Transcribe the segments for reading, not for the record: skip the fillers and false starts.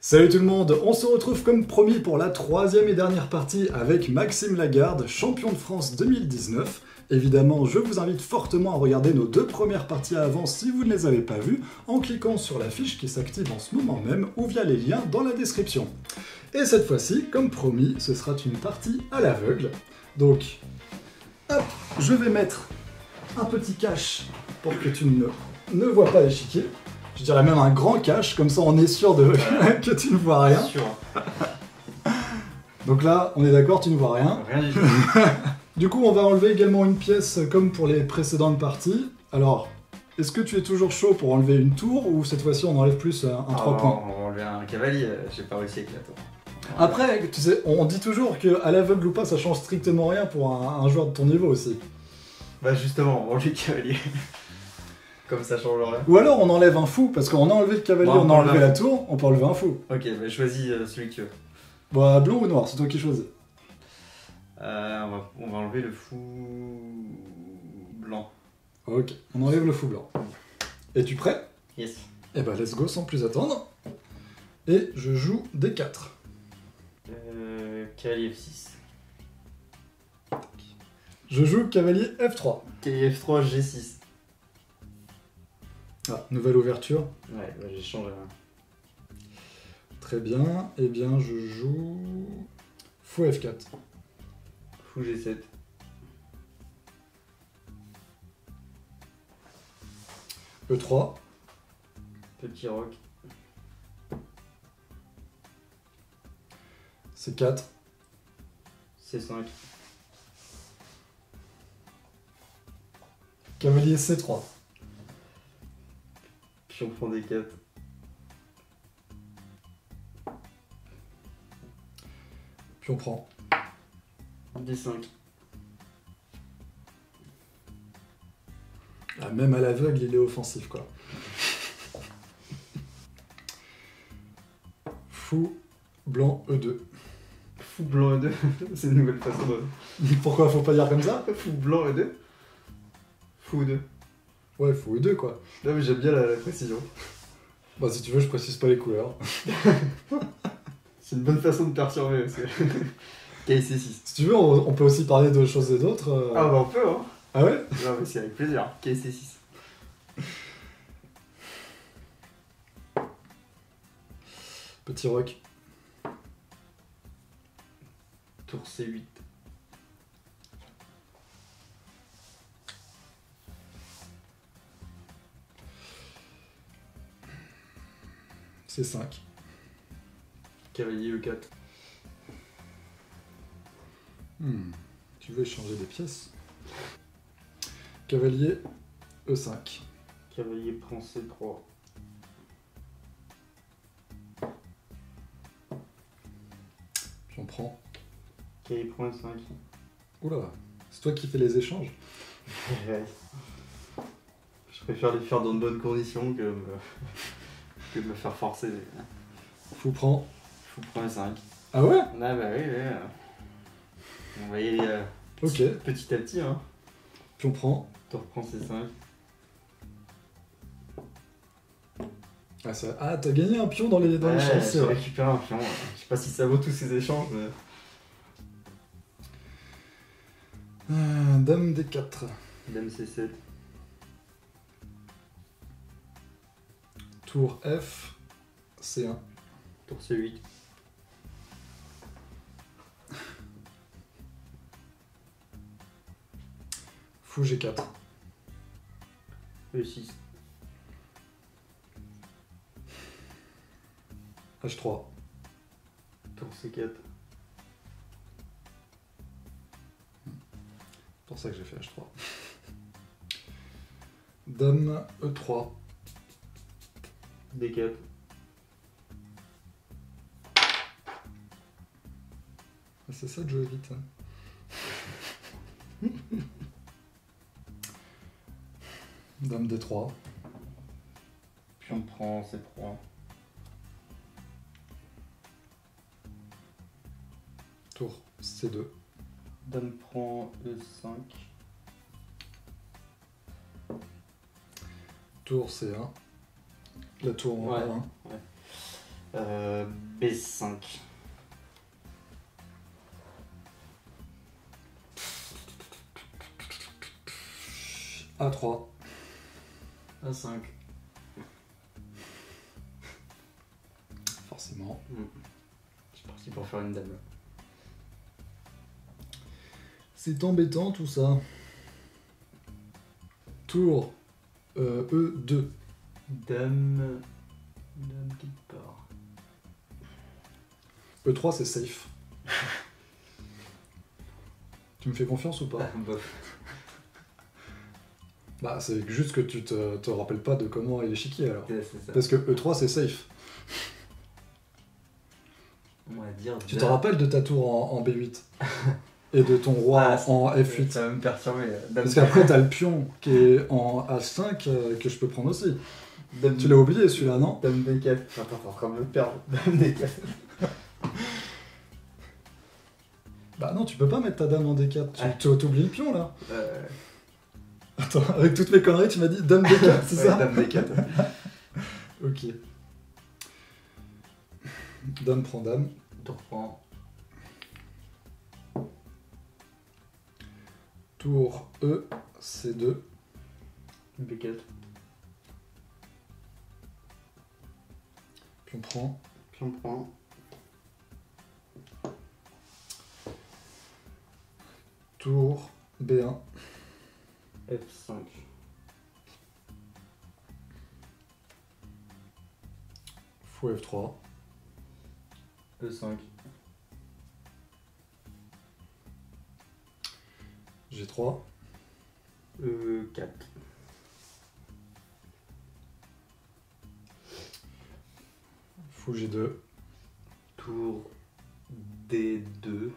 Salut tout le monde, on se retrouve comme promis pour la troisième et dernière partie avec Maxime Lagarde, champion de France 2019. Évidemment, je vous invite fortement à regarder nos deux premières parties à avant si vous ne les avez pas vues, en cliquant sur la fiche qui s'active en ce moment même ou via les liens dans la description. Et cette fois-ci, comme promis, ce sera une partie à l'aveugle. Donc, hop, je vais mettre un petit cache pour que tu ne vois pas l'échiquier. Je dirais même un grand cache, comme ça on est sûr que tu ne vois rien. Sûr. Donc là, on est d'accord, tu ne vois rien. Rien du tout. Du coup, on va enlever également une pièce comme pour les précédentes parties. Alors, est-ce que tu es toujours chaud pour enlever une tour ou cette fois-ci on enlève plus un 3 points? On va enlever un cavalier, j'ai pas réussi avec la tour. Après, tu sais, on dit toujours qu'à l'aveugle ou pas, ça change strictement rien pour un joueur de ton niveau aussi. Bah justement, on va enlever le cavalier. Comme ça change rien. Ou alors on enlève un fou, parce qu'on a enlevé le cavalier, Ouais, on a enlevé la tour, on peut enlever un fou. Ok, bah choisis celui que tu veux. Bah, blond ou noir, c'est toi qui choisis. On va enlever le fou blanc. Ok, on enlève le fou blanc. Es-tu prêt? Yes. Eh bah, let's go sans plus attendre. Et je joue D4. Cavalier F6. Je joue cavalier F3. Cavalier F3, G6. Ah, nouvelle ouverture. Ouais, bah j'ai changé. Très bien. Eh bien, je joue fou F4. Fou G7. E3. Petit roc. C4. C5. Cavalier C3. Pion prend D4. Puis on prend. D5. Ah, même à l'aveugle, il est offensif, quoi. Fou blanc E2. Fou blanc E2. C'est une nouvelle façon de... Pourquoi faut pas dire comme ça? Fou blanc E2. Fou 2. Ouais, fou E2, quoi. Non mais j'aime bien la précision. Bah, si tu veux, je précise pas les couleurs. C'est une bonne façon de perturber parce que... KC6. Si tu veux, on peut aussi parler de choses et d'autres. Ah bah on peut hein. Ah ouais? Non mais c'est avec plaisir. KC6. Petit roc. Tour C8. C5. Cavalier E4. Tu veux échanger des pièces? Cavalier E5. Cavalier prend C3. Puis on prend. Cavalier prend E5. Oula, c'est toi qui fais les échanges? Je préfère les faire dans de bonnes conditions que de me faire forcer. Fou prend. Fou prend E5. Ah ouais? Ah bah oui, oui. On va y aller Ok. petit à petit hein. Puis on prend. Tour prend C5. Ah, t'as gagné un pion dans les Ouais, échanges, c'est j'ai vrai. récupéré un pion. Je sais pas si ça vaut tous ces échanges, mais... Dame D4. Dame C7. Tour F. C1. Tour C8. Fou G4. E6. H3. Tour C4. C'est pour ça que j'ai fait H3. Dame E3. D4. C'est ça de jouer vite. Hein. Dame D3. Puis on prend C3. Tour C2. Dame prend E5. Tour C1. La tour en Ouais. A1. B5. A3. A5. Forcément. Je suis parti pour faire une dame. C'est embêtant tout ça. Tour E2. Dame. Dame qui part. E3 c'est safe. Tu me fais confiance ou pas? Bof. Bah c'est juste que tu te rappelles pas de comment est l'échiquier alors. Ouais, c'est ça. Parce que E3 c'est safe. On va dire. Tu te rappelles de ta tour en B8 et de ton roi en F8. Ça va me perturber. Parce qu'après t'as le pion qui est en H5 que je peux prendre aussi. Dame... Tu l'as oublié celui-là, non? Dame D4. Attends, t'es en train de me perdre. Dame D4. Bah non, tu peux pas mettre ta dame en D4. Tu oublies le pion là. Attends, avec toutes mes conneries, tu m'as dit dame D4, c'est ça? Dame D4. Ok. Dame prend dame. Tour prend. Tour E, C2. B4. Pion prend. Pion prend. Tour B1. F5. Fou F3. E5. G3. E4. Fou G2. Tour D2.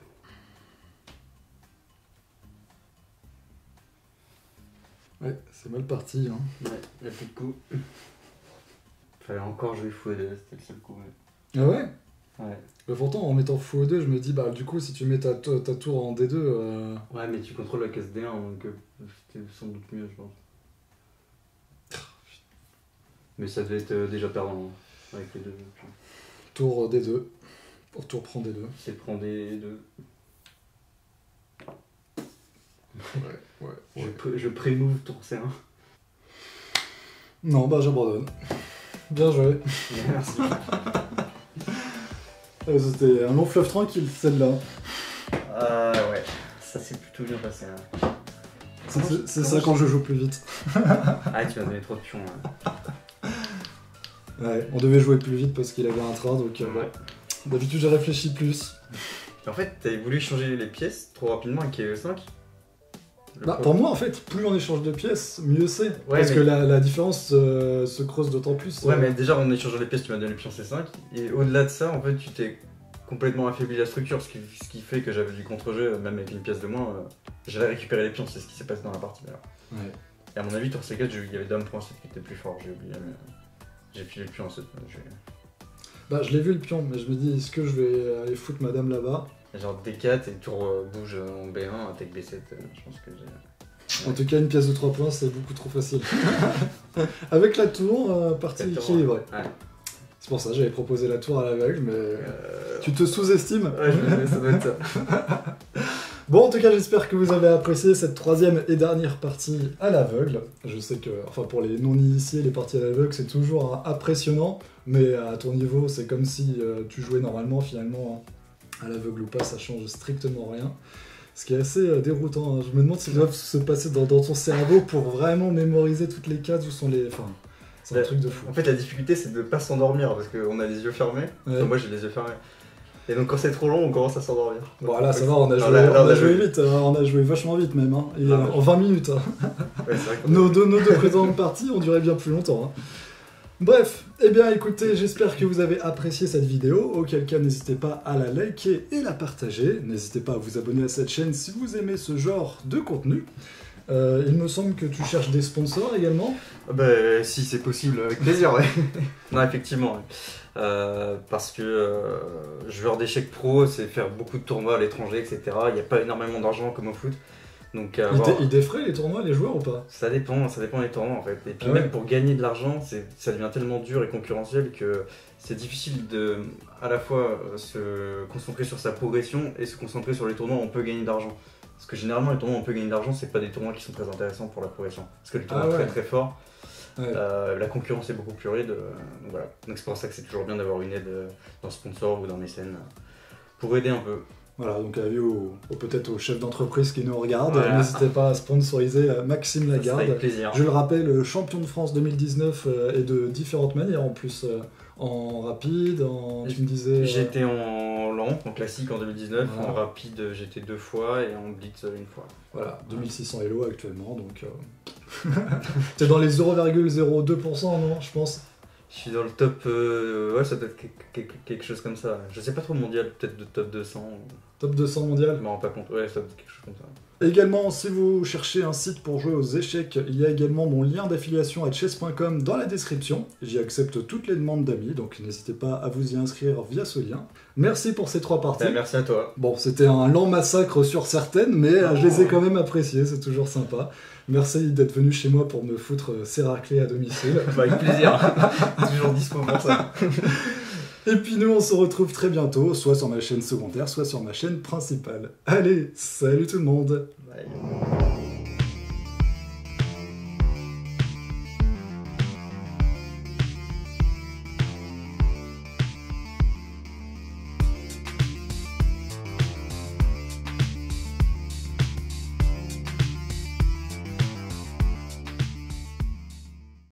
Ouais, c'est mal parti. Hein. Ouais, il n'y a plus de coup. Fallait encore jouer fou E2, c'était le seul coup. Ah ouais? Ouais. Bah pourtant, en mettant fou E2, je me dis, bah du coup, si tu mets ta tour en D2... Ouais, mais tu contrôles la case D1, donc c'était sans doute mieux, je pense. Mais ça devait être déjà perdant avec les deux. Tour D2. Pour tour prend D2. C'est prendre D2. Ouais. Je pré-move tour C1. Non, bah j'abandonne. Bien joué. Merci. C'était un long fleuve tranquille, celle-là. Ouais, ça s'est plutôt bien passé. Hein. C'est ça quand je joue plus vite. Ah, tu m'as donné trop de pions. Hein. Ouais, on devait jouer plus vite parce qu'il avait un train, donc ouais. D'habitude, j'ai réfléchi plus. En fait, t'avais voulu changer les pièces trop rapidement avec E5. Bah, pour moi, en fait, plus on échange de pièces, mieux c'est. Ouais, parce mais... que la différence se creuse d'autant plus. Ouais, mais déjà, en échangeant les pièces, tu m'as donné le pion C5. Et au-delà de ça, en fait, tu t'es complètement affaibli la structure, ce qui fait que j'avais du contre-jeu, même avec une pièce de moins, j'allais récupérer les pions, c'est ce qui s'est passé dans la partie d'ailleurs. Ouais. Et à mon avis, tour C4, il y avait dame point 7 qui était plus fort, j'ai oublié, mais j'ai filé le pion en 7. Bah, je l'ai vu le pion, mais je me dis, est-ce que je vais aller foutre madame là-bas? Genre D4 et tour bouge en B1, attaque B7, je pense que j'ai... En tout cas, une pièce de 3 points, c'est beaucoup trop facile. Avec la tour, partie équilibrée. Ouais. C'est pour ça que j'avais proposé la tour à l'aveugle, mais tu te sous-estimes. Ouais, ça doit être ça. Bon, en tout cas, j'espère que vous avez apprécié cette troisième et dernière partie à l'aveugle. Je sais que, enfin, pour les non-initiés, les parties à l'aveugle, c'est toujours impressionnant, mais à ton niveau, c'est comme si tu jouais normalement, finalement, à l'aveugle ou pas, ça change strictement rien. Ce qui est assez déroutant. Hein. Je me demande s'il doit se passer dans ton cerveau pour vraiment mémoriser toutes les cases où sont les... Enfin, c'est un truc de fou. En fait, la difficulté, c'est de pas s'endormir, parce qu'on a les yeux fermés. Ouais. Enfin, moi, j'ai les yeux fermés. Et donc, quand c'est trop long, on commence à s'endormir. Bon, là, ça va, on a joué vite. On a joué vachement vite, même. Hein. Et, en 20 minutes. Hein. Ouais, c'est vrai que nos deux précédentes parties ont duré bien plus longtemps. Hein. Bref, eh bien écoutez, j'espère que vous avez apprécié cette vidéo, auquel cas n'hésitez pas à la liker et la partager, n'hésitez pas à vous abonner à cette chaîne si vous aimez ce genre de contenu. Il me semble que tu cherches des sponsors également. Bah si c'est possible, avec plaisir, ouais. Non, effectivement, ouais. Parce que joueur d'échecs pro, c'est faire beaucoup de tournois à l'étranger, etc. Il n'y a pas énormément d'argent comme au foot. Donc, Ils défraient les tournois, les joueurs ou pas? ça dépend des tournois en fait. Et puis Ah même ouais. pour gagner de l'argent, ça devient tellement dur et concurrentiel que c'est difficile de à la fois se concentrer sur sa progression et se concentrer sur les tournois où on peut gagner de l'argent. Parce que généralement les tournois où on peut gagner de l'argent, c'est pas des tournois qui sont très intéressants pour la progression. Parce que les tournois Ah ouais. très très forts, Ouais. la concurrence est beaucoup plus rude. Donc voilà. Donc c'est pour ça que c'est toujours bien d'avoir une aide d'un sponsor ou d'un mécène pour aider un peu. Voilà, donc avis peut-être aux chefs d'entreprise qui nous regardent, Voilà. n'hésitez pas à sponsoriser Maxime Ça sera Lagarde. avec plaisir. Je le rappelle, champion de France 2019 et de différentes manières en plus, en rapide, tu me disais... J'étais en lent, en classique en 2019, Voilà. en rapide j'étais 2 fois et en blitz 1 fois. Voilà, 2600 Elo actuellement, donc... T'es dans les 0,02%, non, je pense. Je suis dans le top, ouais ça doit être quelque chose comme ça. Je sais pas trop le mondial, peut-être de top 200, Top 200 mondial. je m'en rends pas compte, ouais ça doit être quelque chose comme ça. Également, si vous cherchez un site pour jouer aux échecs, il y a également mon lien d'affiliation à chess.com dans la description. J'y accepte toutes les demandes d'amis, donc n'hésitez pas à vous y inscrire via ce lien. Merci pour ces 3 parties. Merci à toi. Bon, c'était un lent massacre sur certaines, mais je les ai quand même appréciées, c'est toujours sympa. Merci d'être venu chez moi pour me foutre ces raclés à domicile. Bah, avec plaisir, toujours dispo pour ça. Et puis nous, on se retrouve très bientôt, soit sur ma chaîne secondaire, soit sur ma chaîne principale. Allez, salut tout le monde! Bye.